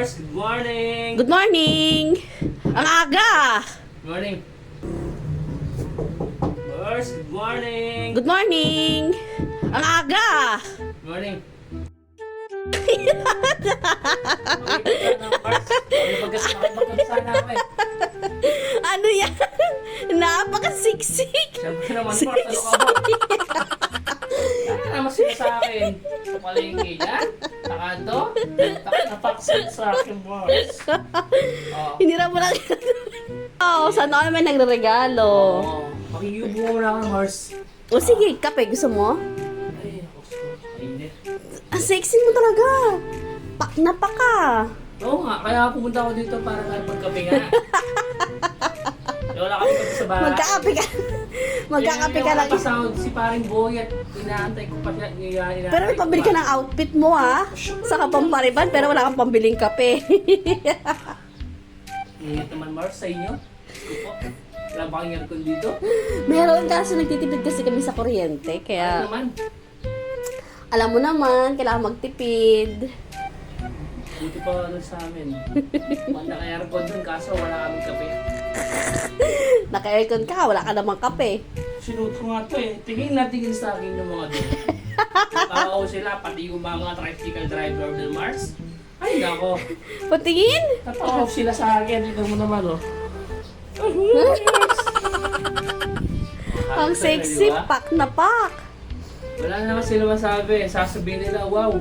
Mars, good morning! Good morning! Ang aga! Good morning! Mars, good morning! Good morning! Ang aga! Good morning! Sana ako eh. Ano yan? Napakasiksik! Siyempre naman, Mars, ano ka ba? Ano naman sila sa akin? Sa palengke yan? Sa kanto? Napakasal sa akin, Mars. Oh. Hinira mo lang. Oh, sana ako naman nagre-regalo. Oo. Makikiyubo mo na ako, Mars. O sige, kape. Gusto mo? Ay, ako. Mainit. Ang sexy mo talaga. Pak na pa ka. Oo nga, kaya pumunta ako dito para magkape nga. Wala kami kape sa bahay. Magkakape ka. Magkakape ka lang. Yung si paring boy at inaantay ko pa siya. Pero may pambili ka ng outfit mo ha. Saka pampariban pero wala kang pambiling kape. Ingat naman, Mars, sa inyo. Opo. Wala ba kang aircon dito? Meron kaso nagtitipid kasi kami sa kuryente. Ano Kaya naman? alam mo naman, kailangan magtipid. Dito pa doon sa amin. Naka-aircon doon kaso wala kaming kape. Naka-aircon ka, wala ka namang kape. Sinuot ko nga to eh. Tingin na tingin sa akin yung mga doon. Tao sila, pati yung mga tricycle driver ng Mars. Ay, nako. Patingin? Tatawa sila sa akin. Ito mo naman, oh. Ang sexy, pak na pak. Wala naman sila masabi. Sasabihin nila, wow.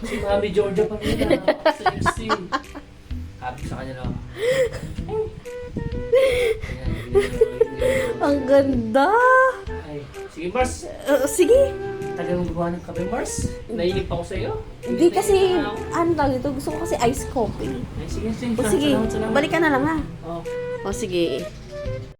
Si Mami Georgia pa nila. Sexy. Happy sa kanila. Ang ganda. Ay, sige, Mars. Sige. Tagal mong gawa ng kape, Mars. Naiinip ako sa iyo. Hindi kasi, ano lang ito, gusto ko kasi iced coffee. Ay, sige, sige. O sige, Salamat. balik ka na lang ha. Oh. O sige.